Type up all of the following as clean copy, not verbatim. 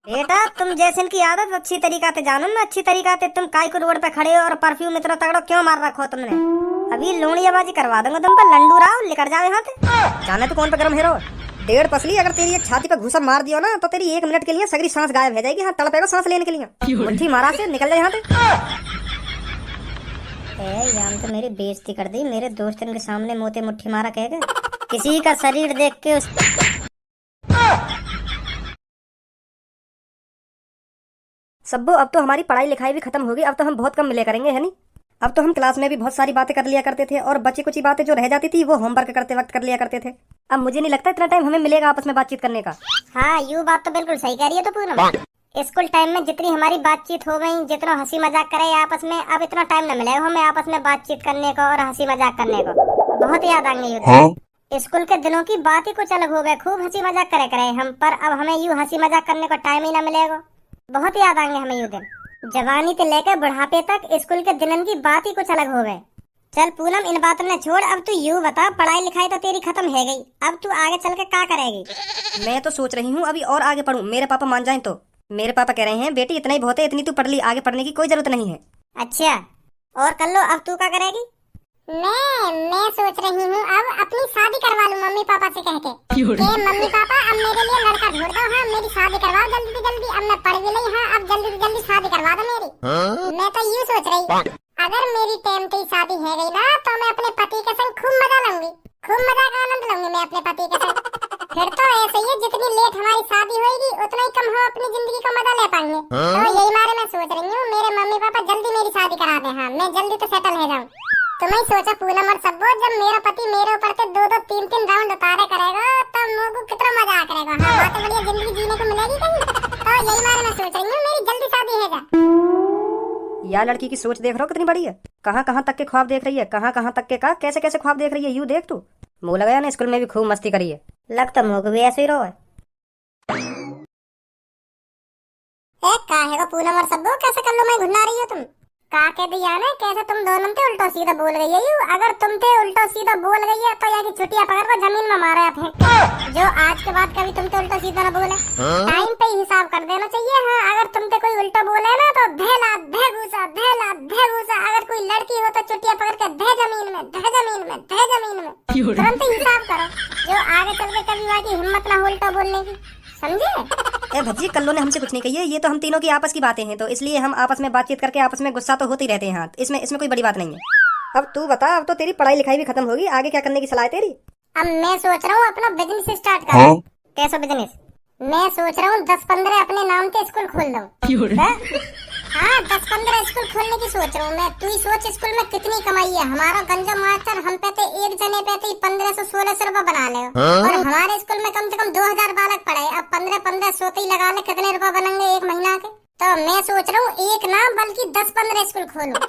बेटा तुम जैसे की आदत अच्छी तरीका से जानो ना, अच्छी तरीका से तुम काय को रोड पे खड़े हो और परफ्यूम इतना तगड़ो क्यों मार रखो तुमने। अभी लोनियाबाजी करवा दूंगा तुम पर, लंडू राव निकल जाओ यहाँ से। जाने तो कौन पे गरम हेरो। डेढ़ पसली अगर तेरी एक छाती पे घुसा मार दियो ना तो तेरी 1 मिनट के लिए सगरी सांस गायब हो जाएगी। हाँ तड़पेगा सांस लेने के लिए। मुट्ठी मारा से निकल जाए यहाँ से। यार तो मेरी बेइज्जती कर दी, मेरे दोस्तों के सामने मोते मुट्ठी मारा कह के। किसी का शरीर देख के उस सब्बो अब तो हमारी पढ़ाई लिखाई भी खत्म होगी। अब तो हम बहुत कम मिले करेंगे, है नहीं। अब तो हम क्लास में भी बहुत सारी बातें कर लिया करते थे और बची कुछ बातें जो रह जाती थी वो होमवर्क करते वक्त कर लिया करते थे। अब मुझे नहीं लगता इतना टाइम हमें मिलेगा आपस में बातचीत करने का। हाँ यू बात तो बिल्कुल सही कह रही है। तो पूनम स्कूल टाइम में जितनी हमारी बातचीत हो गई, जितना हंसी मजाक करे आपस में, अब इतना टाइम न मिलेगा हमें आपस में बातचीत करने को और हंसी मजाक करने को। बहुत याद आएंगे हाँ? स्कूल के दिनों की बात ही कुछ अलग हो गए, खूब हंसी मजाक करे हम, पर अब हमें यूँ हंसी मजाक करने को टाइम ही न मिलेगा। बहुत याद आएंगे हमें यू दिन, जवानी से लेकर बुढ़ापे तक स्कूल के दिनों की बात ही कुछ अलग हो गए। चल पूनम इन बातों ने छोड़, अब तू यूँ बता, पढ़ाई लिखाई तो तेरी खत्म है गई, अब तू आगे चल के क्या करेगी। मैं तो सोच रही हूँ अभी और आगे पढूं, मेरे पापा मान जाएं तो। मेरे पापा कह रहे हैं बेटी इतना ही बहुत है, इतनी तू पढ़ ली, आगे पढ़ने की कोई जरूरत नहीं है। अच्छा और कर लो, अब तू क्या करेगी। मैं सोच रही हूँ अब अपनी शादी करवा लूँ मम्मी पापा से कह के मम्मी पापा अब मेरे लिए लड़का ढूंढ दो, हाँ मेरी शादी करवाओ जल्दी से जल्दी, अब मैं पढ़ भी नहीं, हाँ अब जल्दी से जल्दी शादी करवा दो मेरी। मैं तो यूँ सोच रही, अगर मेरी टाइम की शादी है गई ना तो मैं अपने पति के संग खूब मजा लूंगी, खूब मजा का आनंद लूंगी मैं अपने पति के संग। फिर तो ऐसे ही है, जितनी लेट हमारी शादी होगी उतना ही कम हम अपनी जिंदगी का मजा ले पाएंगे। तो यही मारे मैं सोच रही हूँ मेरे मम्मी पापा जल्दी मेरी शादी करा दे, हाँ मैं जल्दी तो सेटल हो जाऊँ। तुम्हें सोचा पूनम और सब्बो, जब मेरा पति मेरे ऊपर से 2-2 3-3 राउंड उतारे करेगा तब मुझको कितना मजा आ करेगा। हाँ बात बढ़िया जिंदगी जीने को मिलेगी कहीं। तो यही मारे मैं सोच रही हूँ मेरी जल्दी शादी है जा। यार लड़की की सोच देख रहा हो कितनी बड़ी है। कहाँ कहाँ तक के ख्वाब देख रही है, कहाँ कहाँ तक के का कैसे कैसे ख्वाब देख रही है। यूँ देख तू, मुँह लगाया ना स्कूल में भी खूब मस्ती करी है। लगता मुँह को भी ऐसे ही रहो है। काहे को पूनम और सब्बो कैसे कर लो मैं घुना रही हो तुम। का कह दिया ना कैसे तुम दोनों थे उल्टा सीधा बोल गई है यू। अगर तुम थे उल्टा सीधा बोल गई है तो यहाँ की छुट्टियां पकड़ को जमीन में मारा फेंक, जो आज के बाद कभी तुम तो उल्टा सीधा न बोले। टाइम पे हिसाब कर देना चाहिए। हाँ अगर तुम पे कोई उल्टा बोले ना तो धेला धेगूसा धेला धेगूसा, अगर कोई लड़की हो तो छुट्टियां पकड़ के धे जमीन में धे जमीन में धे जमीन में, तुरंत हिसाब करो, जो आगे चल के कभी वहाँ की हिम्मत ना हो उल्टा बोलने की, समझे। ए भज्जी कल्लो ने हमसे कुछ नहीं कही है, ये तो हम तीनों की आपस की बातें हैं, तो इसलिए हम आपस में बातचीत करके आपस में गुस्सा तो होते ही रहते हैं। हाँ इसमें कोई बड़ी बात नहीं है। अब तू बता, अब तो तेरी पढ़ाई लिखाई भी खत्म होगी, आगे क्या करने की सलाह है तेरी। अब मैं सोच रहा हूँ अपना बिजनेस स्टार्ट करूँ। कैसा बिजनेस। मैं सोच रहा हूँ 10-15 अपने नाम के स्कूल खोल दूँ। हाँ 10-15 स्कूल खोलने की सोच रहा हूँ मैं। तू ही सोच स्कूल में कितनी कमाई है। हमारा गंजा मास्टर हम पे तो एक जने पे तो 1500-1600 रुपए बना ले, और हमारे स्कूल में कम से कम 2000 बालक पढ़े। अब 15-15 सोते ही लगा ले, कितने रुपए बनेंगे एक महीना के। तो मैं सोच रहा हूँ एक ना बल्कि 10-15 स्कूल खोलूं,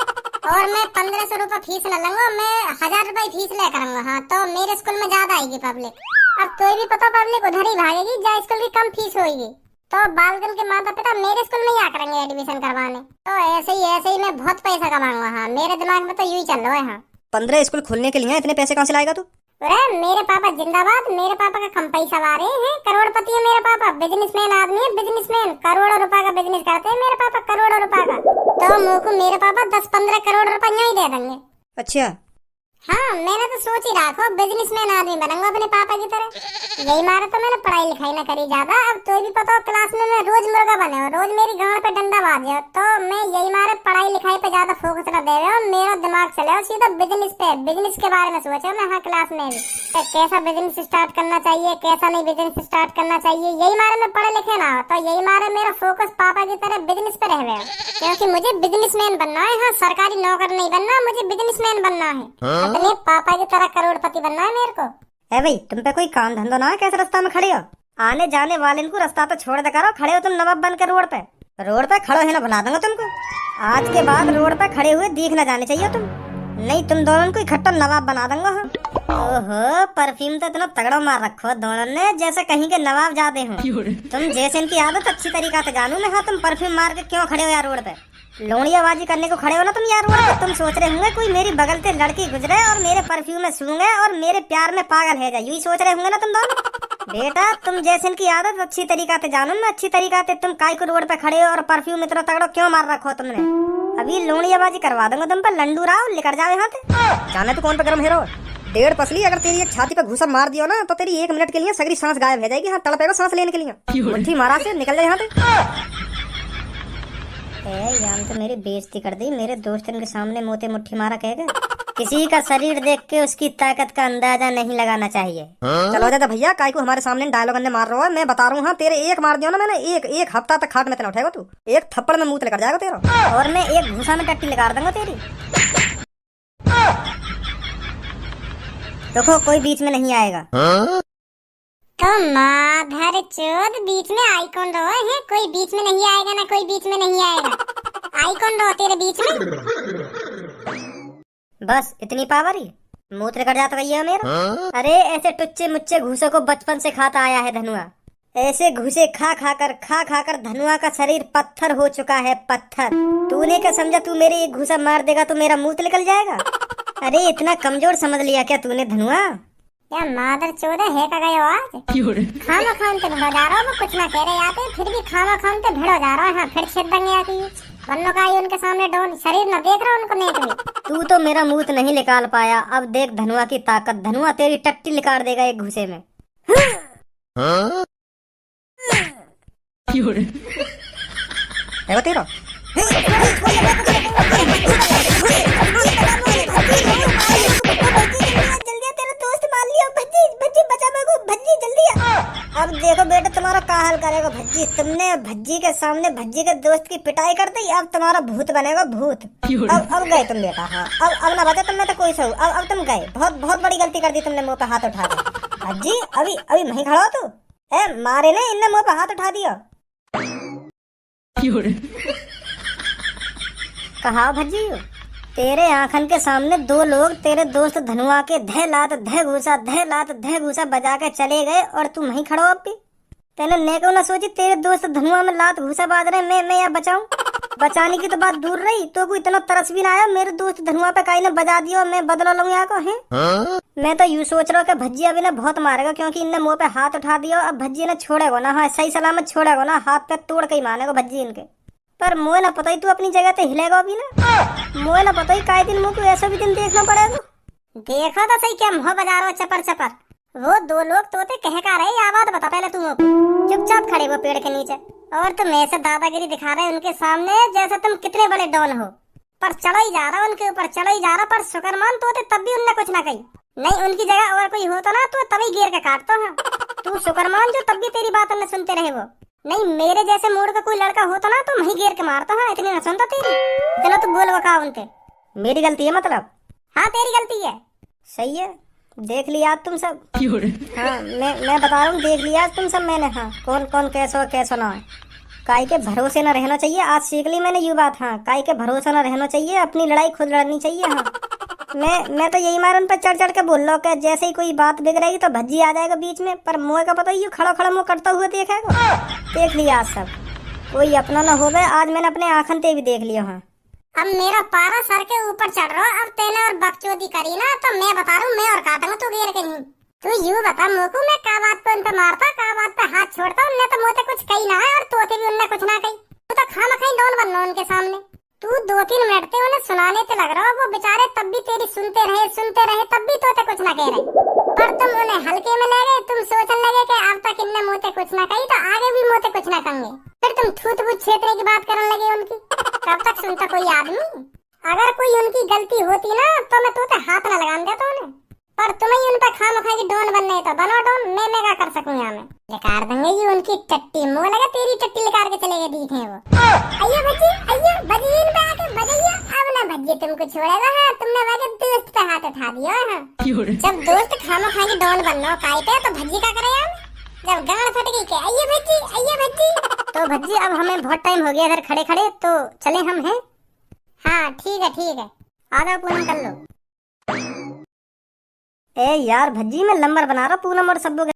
और मैं 1500 रुपए फीस न लूंगा, मैं 1000 रुपए फीस ले करूंगा। हाँ तो मेरे स्कूल में ज्यादा आएगी पब्लिक। अब कोई भी पता पब्लिक उधर ही भागेगी जहाँ स्कूल की कम फीस होगी, तो बालगन के माता पिता मेरे स्कूल में ही आ करेंगे एडमिशन करवाने। तो ऐसे ही मैं बहुत पैसा कमाऊंगा। हाँ मेरे दिमाग में तो यही चल रहा है। हाँ 15 स्कूल खोलने के लिए इतने पैसे कहाँ से लाएगा तू। अरे मेरे पापा जिंदाबाद, मेरे पापा का कम पैसा वाले हैं, करोड़पति है मेरे पापा, बिजनेसमैन आदमी है, बिजनेसमैन, करोड़ों रुपए का बिजनेस करते हैं मेरे पापा, करोड़ों रुपए का। तो मुझको मेरे पापा 10-15 करोड़ रुपए ही दे देंगे। अच्छा हाँ मैंने तो सोच ही रखा बिजनेसमैन आदमी बनूंगा अपने पापा की तरह। यही मारा तो मैंने पढ़ाई लिखाई ना करी ज्यादा। अब तो भी पता हो क्लास में मैं रोज मुर्गा बने हो, रोज मेरी गांड पे डंडा बाजे, तो मैं यही मारे पढ़ाई लिखाई पे ज्यादा फोकस न दे रहे हो, मेरा दिमाग चले हो सीधा बिजनेस पे। बिजनेस के बारे में सोचा मैं हाँ क्लास में भी कैसा बिजनेस स्टार्ट करना चाहिए, कैसा नहीं बिजनेस स्टार्ट करना चाहिए। यही मारे मैं पढ़े लिखे ना हो, तो यही मारे मेरा फोकस पापा की तरह बिजनेस पे रह गया, क्योंकि मुझे बिजनेसमैन बनना है। हाँ सरकारी नौकर नहीं बनना, मुझे बिजनेसमैन बनना है। अपने पापा की तरह करोड़पति बनना है मेरे को। है भाई तुम पे कोई काम धंधा ना है, कैसे रास्ता में खड़े हो। आने जाने वाले को रास्ता तो छोड़ दे करो, खड़े हो तुम नवाब बन के रोड पे खड़ो है ना, बना दूंगा तुमको। आज के बाद रोड पे खड़े हुए दिख ना जाने चाहिए तुम, नहीं तुम दोनों को इकट्ठा नवाब बना दूंगा। हाँ ओहो परफ्यूम तो इतना तगड़ा मार रखो दोनों ने, जैसे कहीं के नवाब जाते हो तुम। जैसे इनकी आदत अच्छी तरीका से जानू मैं। हाँ तुम परफ्यूम मार के क्यों खड़े हो यार रोड पे, लोनियाबाजी करने को खड़े हो ना तुम यार रोड पे। तुम सोच रहे होंगे कोई मेरी बगल से लड़की गुजरे और मेरे परफ्यूम में सूंघे और मेरे प्यार में पागल है जाए, यही सोच रहे होंगे ना तुम दोनों। बेटा तुम जैसे इनकी आदत अच्छी तरीका से जानो ना, अच्छी तरीका से तुम काय को रोड पे खड़े हो और परफ्यूम इतना तगड़ो क्यों मार रखो तुमने। अभी लोनियाबाजी करवा दूंगा तुम पर, लंडू राव लेकर जाओ यहाँ से। जाने तो कौन पे गरम हेरो 1.5 पसली, अगर तेरी एक छाती पे घूसा मार दियो ना तो तेरी 1 मिनट के लिए सगरी सांस गायब हो जाएगी। हाँ तड़पेगा सांस लेने के लिए। मुट्ठी मारा से निकल जाए यहाँ से। यार तो मेरी बेइज्जती कर दी, मेरे दोस्त के सामने मोते मुट्ठी मारा कहेगा। किसी का शरीर देख के उसकी ताकत का अंदाजा नहीं लगाना चाहिए। चलो दादा भैया, काय को हमारे सामने डायलॉग अंदर मार रहा है। मैं बता रहा हूँ, हाँ तेरे एक मार दिया ना मैंने, एक हफ्ता तक खाट में तेना उठाएगा तू। एक थप्पड़ में मुंह लेकर जाएगा तेरा, और मैं एक घूसा में टट्टी लगा दूंगा तेरी। देखो कोई बीच में नहीं आएगा। तो माधर चोद बीच में आई कौन रहो है? कोई बीच में नहीं आएगा ना, कोई बीच में नहीं आएगा। आई कौन रहो तेरे बीच में? बस इतनी पावर ही मूत्र कर जाता भैया मेरा। अरे ऐसे टुच्चे मुच्चे घूसों को बचपन से खाता आया है धनुआ। ऐसे घूसे खा खा कर धनुआ का शरीर पत्थर हो चुका है, पत्थर। तूने क्या समझा तू मेरे एक घूसा मार देगा तो मेरा मुंह निकल जाएगा? अरे इतना कमजोर समझ लिया क्या तूने धनुआ? क्या मादर चोद है का गए आज? खाना खान पे भिड़ो जा रहा हूँ, कुछ ना कह रहे आते फिर भी खाना खान पे भिड़ो जा रहा है। फिर छेद दंगे आती बन्नों का उनके सामने डोन शरीर न देख रहा उनको नेट में। तू तो मेरा मुंह नहीं निकाल पाया, अब देख धनुआ की ताकत। धनुआ तेरी टट्टी निकाल देगा एक घूसे में। है तेरा अब देखो बेटा तुम्हारा का हाल करेगा भज्जी। तुमने भज्जी के सामने भज्जी के दोस्त की पिटाई कर दी, अब तुम्हारा भूत बनेगा भूत। अब गए तुम बेटा। हाँ अब ना बचा तुमने तो कोई सही। अब तुम गए, बहुत बड़ी गलती कर दी तुमने मुंह पे हाथ उठा के। भज्जी अभी वहीं खड़ा हो तू। मारे ने इनने मुंह पे हाथ उठा दिया। कहा भज्जी तेरे आंखन के सामने 2 लोग तेरे दोस्त धनुआ के धे लात धे घूसा बजा के चले गए और तू वहीं खड़ो। अब भी तेने नेको ना सोची तेरे दोस्त धनुआ में लात घूसा बाज रहे, मैं या बचाऊं? बचाने की तो बात दूर रही, तो कोई इतना तरस भी ना आया मेरे दोस्त धनुआ पे काई ने बजा दिया, मैं बदला लूं यहाँ को है। मैं तो यूँ सोच रहा हूँ कि भज्जी अभी ने बहुत मारेगा, क्योंकि इनने मुंह पे हाथ उठा दिया। अब भज्जी ने छोड़ेगा ना, हाँ सही सलामत छोड़ेगा ना, हाथ पे तोड़ के ही मारेगा भज्जी इनके। पर मुझे ना पता ही तू अपनी जगह पे हिलेगा अभी ना। मुझे ना पता ही काय दिन मुझको ऐसा भी दिन देखना पड़ेगा। देखो तो सही क्या मुँह बजा रहा हो चपर। वो 2 लोग तोते कह का रहे, आवाज बता पहले तुम। चुपचाप खड़े वो पेड़ के नीचे और तुम ऐसे दादागिरी दिखा रहे उनके सामने जैसे तुम कितने बड़े डॉन हो। पर चढ़ा ही जा रहा उनके ऊपर, चढ़ा ही जा रहा। पर शुक्र मान तोते तब भी उनने कुछ ना कही। नहीं उनकी जगह और कोई होता ना तो तभी गिर के काटता है। तू शुक्र मान जो तब भी तेरी बात उन्हें सुनते रहे वो। नहीं मेरे जैसे मूड का कोई लड़का होता ना तो वहीं गिर के मारता है, इतनी न सुनता तेरी। चलो तू बोल बका उनके। मेरी गलती है मतलब? हाँ तेरी गलती है। सही है, देख लिया तुम सब। हाँ मैं बता रहा हूँ, देख लिया तुम सब मैंने। हाँ कौन कैसो ना है। काय के भरोसे न रहना चाहिए, आज सीख ली मैंने ये बात। हाँ काय के भरोसा न रहना चाहिए, अपनी लड़ाई खुद लड़नी चाहिए। हाँ मैं तो यही मार उन पर चढ़ के बोल लो कि जैसे ही कोई बात बिगड़ेगी तो भज्जी आ जाएगा बीच में। पर मोह का पता ही खड़ा मुँह करता हुआ देखेगा। देख लिया आज सब, कोई अपना न हो गए। आज मैंने अपने आंखन ते भी देख लिया। हाँ अब मेरा पारा सर के ऊपर चढ़ रहा। अब तेने और बकचोदी करी ना तो मैं बता रहा हूँ, मैं और काटूंगा तू गिर के नहीं। तू यूँ बता मोकू मैं का बात पे उन पे मारता, का बात पे हाथ छोड़ता। उनने तो मुझे कुछ कही ना है और तोते भी उनने कुछ ना कही। तू तो खाना खाई डॉन बनना उनके सामने। तू 2-3 मिनट ते उन्हें सुनाने ते लग रहा हो, वो बेचारे तब भी तेरी सुनते रहे तब भी तोते कुछ ना कह रहे। पर तुम उन्हें हल्के में ले गए। तुम सोचने लगे कि अब तक इनने मुँह कुछ ना कही तो आगे भी मुँह कुछ ना कहेंगे। फिर तुम थूत बूत छेतने की बात करने लगे उनकी। कब तक सुनता कोई आदमी? अगर कोई उनकी गलती होती ना तो मैं तोते हाथ न लगान देता उन्हें। पर तुम्हें उन पर खामखा की डॉन बनने तो बनो डॉन। मैं क्या कर सकूं यहाँ में? निकाल देंगे ये उनकी टट्टी। मुँह लगा तेरी टट्टी निकाल के चले गए दिखे वो। अय्यो भज्जी अय्यो बजिए इन पे आके बजाइए। अब ना भज्जी तुमको छोड़ेगा। हाँ तुमने वजह दोस्त पे हाथ उठा दिया। हाँ जब दोस्त खामखा की डॉन बनना काय पे तो भज्जी का करे यार? जब गांड फट गई के अय्यो भज्जी। तो भज्जी अब हमें बहुत टाइम हो गया इधर खड़े तो चले हम हैं। हाँ ठीक है आ जाओ पूनम कर लो। ए यार भज्जी मैं नंबर बना रहा पूनम और सब लोग